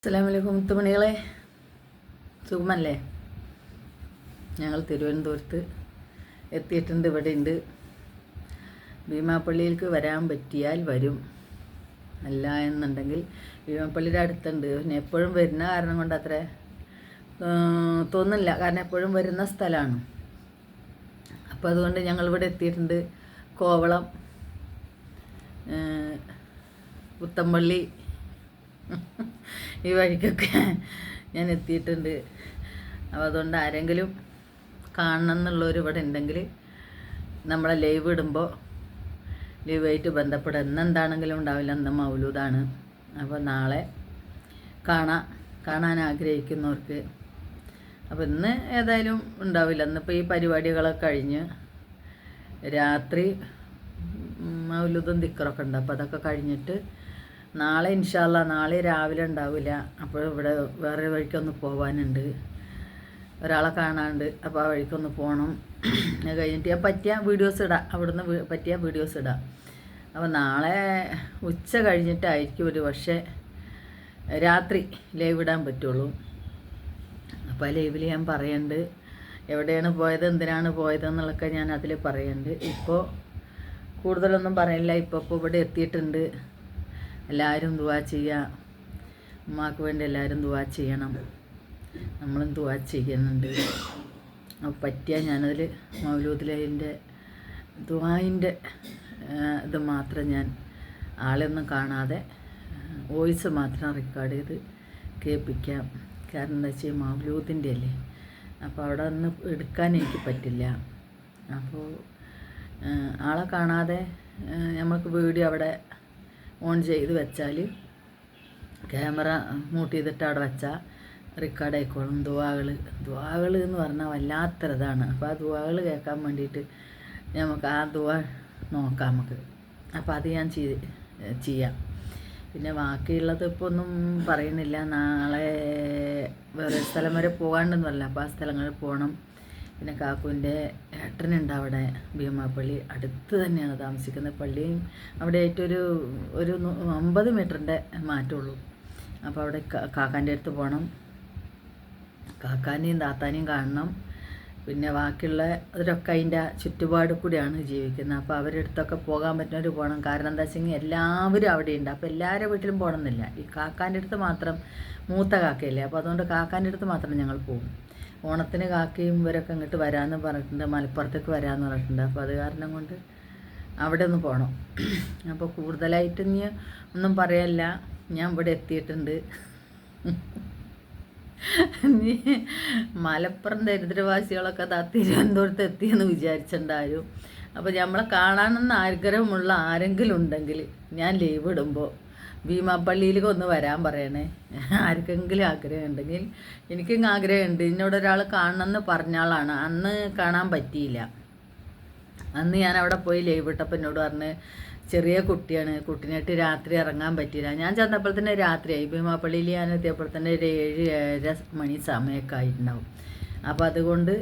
അസ്സലാമലൈക്കും മുത്തുമണികളെ, സുഖമല്ലേ? ഞങ്ങൾ തിരുവനന്തപുരത്ത് എത്തിയിട്ടുണ്ട്. ഇവിടെ ഉണ്ട്. ഭീമാപ്പള്ളിയിലേക്ക് വരാൻ പറ്റിയാൽ വരും, അല്ല എന്നുണ്ടെങ്കിൽ ഭീമാപ്പള്ളിയുടെ അടുത്തുണ്ട്. പിന്നെ എപ്പോഴും വരുന്ന കാരണം കൊണ്ട് അത്ര തോന്നില്ല, കാരണം എപ്പോഴും വരുന്ന സ്ഥലമാണ്. അപ്പോൾ അതുകൊണ്ട് ഞങ്ങളിവിടെ എത്തിയിട്ടുണ്ട്. കോവളം, പുത്തമ്പള്ളി ഈ വഴിക്കൊക്കെ ഞാൻ എത്തിയിട്ടുണ്ട്. അപ്പോൾ അതുകൊണ്ട് ആരെങ്കിലും കാണണം എന്നുള്ളവർ ഇവിടെ ഉണ്ടെങ്കിൽ നമ്മളെ ലൈവ് ഇടുമ്പോൾ ലൈവായിട്ട് ബന്ധപ്പെടുക. എന്നെന്താണെങ്കിലും ഉണ്ടാവില്ല, അന്ന് മൗലൂദാണ്. അപ്പോൾ നാളെ കാണാൻ ആഗ്രഹിക്കുന്നവർക്ക്, അപ്പോൾ ഇന്ന് ഏതായാലും ഉണ്ടാവില്ല. ഇന്നിപ്പോൾ ഈ പരിപാടികളൊക്കെ കഴിഞ്ഞ് രാത്രി മൗലൂദും ദിക്റൊക്കെ ഉണ്ട്. അപ്പോൾ അതൊക്കെ കഴിഞ്ഞിട്ട് നാളെ ഇൻഷാ അല്ലാ, നാളെ രാവിലെ ഉണ്ടാവില്ല. അപ്പോൾ ഇവിടെ വേറെ വഴിക്കൊന്ന് പോകാനുണ്ട്, ഒരാളെ കാണാനുണ്ട്. അപ്പോൾ ആ വഴിക്കൊന്ന് പോകണം. അത് കഴിഞ്ഞിട്ട് ഞാൻ പറ്റിയ വീഡിയോസ് ഇടാം, അവിടുന്ന് പറ്റിയ വീഡിയോസ് ഇടാം. അപ്പോൾ നാളെ ഉച്ച കഴിഞ്ഞിട്ടായിരിക്കും ഒരു പക്ഷേ രാത്രി ലൈവ് ഇടാൻ പറ്റുള്ളൂ. അപ്പോൾ ആ ലൈവിൽ ഞാൻ പറയുന്നുണ്ട് എവിടെയാണ് പോയത്, എന്തിനാണ് പോയത് എന്നുള്ളതൊക്കെ ഞാൻ അതിൽ പറയുന്നുണ്ട്. ഇപ്പോൾ കൂടുതലൊന്നും പറയില്ല. ഇപ്പോൾ ഇവിടെ എത്തിയിട്ടുണ്ട്. എല്ലാവരും ദുആ ചെയ്യുക, ഉമ്മാക്ക് വേണ്ടി എല്ലാവരും ദുആ ചെയ്യണം. നമ്മളും ദുആ ചെയ്യുന്നുണ്ട്. അപ്പോൾ പറ്റിയാൽ ഞാനതിൽ മൗലൂദിൻ്റെ ദുആയിൻ്റെ ഇത് മാത്രം ഞാൻ ആളെയൊന്നും കാണാതെ വോയിസ് മാത്രം റെക്കോർഡ് ചെയ്ത് കേൾപ്പിക്കാം. കാരണം എന്താ വെച്ചാൽ മൗലൂദിൻ്റെ അല്ലേ, അപ്പോൾ അവിടെ നിന്ന് എടുക്കാൻ എനിക്ക് പറ്റില്ല. അപ്പോൾ ആളെ കാണാതെ നമുക്ക് വീഡിയോ അവിടെ ഓൺ ചെയ്ത് വെച്ചാൽ, ക്യാമറ മൂട്ട് ചെയ്തിട്ട് അവിടെ വെച്ചാൽ റെക്കോർഡ് ആയിക്കോളും. ദുആകൾ എന്ന് പറഞ്ഞാൽ വല്ലാത്തൊരിതാണ്. അപ്പോൾ ആ ദുആകൾ കേൾക്കാൻ വേണ്ടിയിട്ട് നമുക്ക് ആ ദുആ നോക്കാം നമുക്ക്. അപ്പോൾ അത് ഞാൻ ചെയ്യാം. പിന്നെ ബാക്കിയുള്ളത് ഇപ്പോൾ ഒന്നും പറയുന്നില്ല. നാളെ വേറെ സ്ഥലം വരെ പോകാണ്ടെന്നല്ല, അപ്പോൾ ആ സ്ഥലങ്ങളിൽ പോകണം. പിന്നെ കാക്കുവിൻ്റെ ഏട്ടനുണ്ട് അവിടെ ഭീമാപ്പള്ളി അടുത്ത് തന്നെയാണ് താമസിക്കുന്നത്. പള്ളിയും അവിടെ ആയിട്ടൊരു 50 മീറ്ററിൻ്റെ മാറ്റമുള്ളൂ. അപ്പോൾ അവിടെ കാക്കാൻ്റെ അടുത്ത് പോകണം, കാക്കാനെയും താത്താനെയും കാണണം. പിന്നെ ബാക്കിയുള്ള അവരൊക്കെ അതിൻ്റെ ചുറ്റുപാട് കൂടിയാണ് ജീവിക്കുന്നത്. അപ്പോൾ അവരുടെ അടുത്തൊക്കെ പോകാൻ പറ്റുന്നവർ പോകണം. കാരണം എന്താ വെച്ചെങ്കിൽ എല്ലാവരും അവിടെയുണ്ട്. അപ്പോൾ എല്ലാവരുടെ വീട്ടിലും പോകണമെന്നില്ല. ഈ കാക്കാൻ്റെ അടുത്ത് മാത്രം, മൂത്ത കാക്കയല്ലേ, അപ്പോൾ അതുകൊണ്ട് കാക്കാൻ്റെ അടുത്ത് മാത്രം ഞങ്ങൾ പോകും. ഓണത്തിന് കാക്കയും ഇവരൊക്കെ ഇങ്ങോട്ട് വരാമെന്ന് പറഞ്ഞിട്ടുണ്ട്, മലപ്പുറത്തേക്ക് വരാമെന്ന് പറഞ്ഞിട്ടുണ്ട്. അപ്പോൾ അത് കാരണം കൊണ്ട് അവിടെ ഒന്ന് പോകണം. അപ്പോൾ കൂടുതലായിട്ട് ഇനി ഒന്നും പറയല്ല, ഞാൻ ഇവിടെ എത്തിയിട്ടുണ്ട്. ഇനി മലപ്പുറം ദരിദ്രവാസികളൊക്കെ തിരുവനന്തപുരത്ത് എത്തിയെന്ന് വിചാരിച്ചിട്ടുണ്ടാരും. അപ്പോൾ നമ്മളെ കാണാനെന്ന് ആഗ്രഹമുള്ള ആരെങ്കിലും ഉണ്ടെങ്കിൽ ഞാൻ ലീവ് ഇടുമ്പോൾ ഭീമാപ്പള്ളിയിലേക്ക് ഒന്ന് വരാൻ പറയണേ. ആർക്കെങ്കിലും ആഗ്രഹം ഉണ്ടെങ്കിൽ, എനിക്കും ആഗ്രഹമുണ്ട്. എന്നോടൊരാൾ കാണണമെന്ന് പറഞ്ഞ ആളാണ്. അന്ന് കാണാൻ പറ്റിയില്ല. അന്ന് ഞാൻ അവിടെ പോയി ലൈവ് ഇട്ടപ്പോൾ എന്നോട് പറഞ്ഞ് ചെറിയ കുട്ടിയാണ്, കുട്ടീനായിട്ട് രാത്രി ഇറങ്ങാൻ പറ്റിയില്ല. ഞാൻ ചെന്നപ്പോൾ തന്നെ രാത്രിയായി. ഭീമാപ്പള്ളിയിൽ ഞാൻ എത്തിയപ്പോൾ തന്നെ ഒരു 7-7:30 മണി സമയമൊക്കെ ആയിട്ടുണ്ടാവും. അപ്പോൾ അതുകൊണ്ട്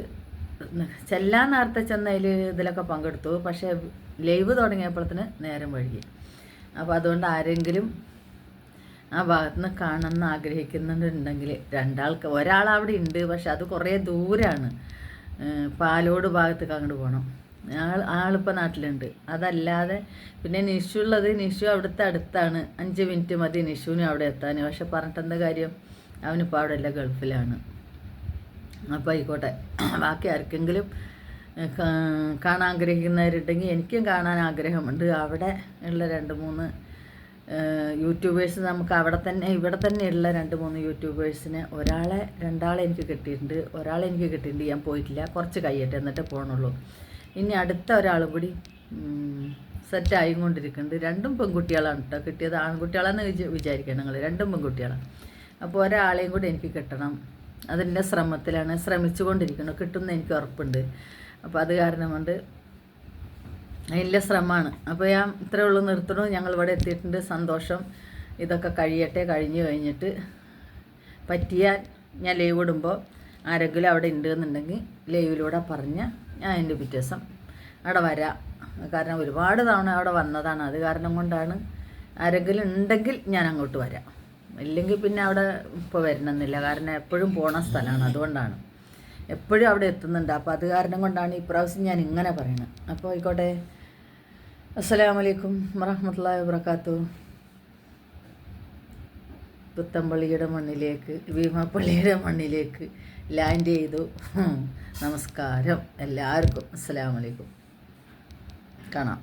ചെല്ലാൻ നേരത്തെ ചെന്നതിൽ ഇതിലൊക്കെ പങ്കെടുത്തു. പക്ഷേ ലൈവ് തുടങ്ങിയപ്പോഴത്തേന് നേരം വഴുകി. അപ്പോൾ അതുകൊണ്ട് ആരെങ്കിലും ആ ഭാഗത്തുനിന്ന് കാണണമെന്ന് ആഗ്രഹിക്കുന്നുണ്ടെങ്കിൽ ഒരാൾ അവിടെ ഉണ്ട്, പക്ഷെ അത് കുറേ ദൂരമാണ്. പാലോട് ഭാഗത്തേക്ക് അങ്ങോട്ട് പോകണം. ആളിപ്പോൾ നാട്ടിലുണ്ട്. അതല്ലാതെ പിന്നെ നിഷു ഉള്ളത്, നിഷു അവിടുത്തെ അടുത്താണ്. 5 മിനിറ്റ് മതി നിഷുവിന് അവിടെ എത്താൻ. പക്ഷെ പറഞ്ഞിട്ടെന്താ കാര്യം, അവനിപ്പോൾ അവിടെ അല്ല, ഗൾഫിലാണ്. അപ്പോൾ ആയിക്കോട്ടെ. ബാക്കി ആർക്കെങ്കിലും കാണാൻ ആഗ്രഹിക്കുന്നവരുണ്ടെങ്കിൽ എനിക്കും കാണാൻ ആഗ്രഹമുണ്ട്. അവിടെ ഉള്ള 2-3 യൂട്യൂബേഴ്സ്, നമുക്ക് ഇവിടെ തന്നെയുള്ള 2-3 യൂട്യൂബേഴ്സിനെ രണ്ടാളെ എനിക്ക് കിട്ടിയിട്ടുണ്ട്. ഞാൻ പോയിട്ടില്ല, കുറച്ച് കഴിയട്ടെ എന്നിട്ട് പോകണുള്ളൂ. ഇനി അടുത്ത ഒരാളും കൂടി സെറ്റായി കൊണ്ടിരിക്കുന്നുണ്ട്. 2 പെൺകുട്ടികളാണ് കേട്ടോ കിട്ടിയത്. ആൺകുട്ടികളാണെന്ന് വിചാരിക്കണം നിങ്ങൾ, 2 പെൺകുട്ടികളാണ്. അപ്പോൾ ഒരാളെയും കൂടി എനിക്ക് കിട്ടണം. അതിൻ്റെ ശ്രമിച്ചു കൊണ്ടിരിക്കണം. കിട്ടുമെന്ന് എനിക്ക് ഉറപ്പുണ്ട്. അപ്പോൾ അത് കാരണം കൊണ്ട് അതിൻ്റെ ശ്രമമാണ്. അപ്പോൾ ഞാൻ ഇത്രയേ ഉള്ളൂ, നിർത്തണു. ഞങ്ങളിവിടെ എത്തിയിട്ടുണ്ട്, സന്തോഷം. ഇതൊക്കെ കഴിഞ്ഞിട്ട് പറ്റിയാൽ ഞാൻ ലൈവ് ഇടുമ്പോൾ ആരെങ്കിലും അവിടെ ഉണ്ട് എന്നുണ്ടെങ്കിൽ ലൈവിലൂടെ പറഞ്ഞ് ഞാൻ അതിൻ്റെ പിറ്റേ ദിവസം അവിടെ വരാം. കാരണം ഒരുപാട് തവണ അവിടെ വന്നതാണ്. അത് കാരണം കൊണ്ടാണ് ആരെങ്കിലും ഉണ്ടെങ്കിൽ ഞാൻ അങ്ങോട്ട് വരാം. ഇല്ലെങ്കിൽ പിന്നെ അവിടെ ഇപ്പോൾ വരണമെന്നില്ല, കാരണം എപ്പോഴും പോണ സ്ഥലമാണ്, അതുകൊണ്ടാണ് എപ്പോഴും അവിടെ എത്തുന്നുണ്ട്. അപ്പോൾ അത് കാരണം കൊണ്ടാണ് ഇപ്രാവശ്യം ഞാൻ ഇങ്ങനെ പറയുന്നത്. അപ്പോൾ ആയിക്കോട്ടെ. അസ്സലാമു അലൈക്കും വറഹ്മത്തുള്ളാഹി വബറകാതുഹു. പുത്തമ്പള്ളിയുടെ മണ്ണിലേക്ക്, ഭീമാപ്പള്ളിയുടെ മണ്ണിലേക്ക് ലാൻഡ് ചെയ്തു. നമസ്കാരം എല്ലാവർക്കും. അസ്സലാമു അലൈക്കും. കാണാം.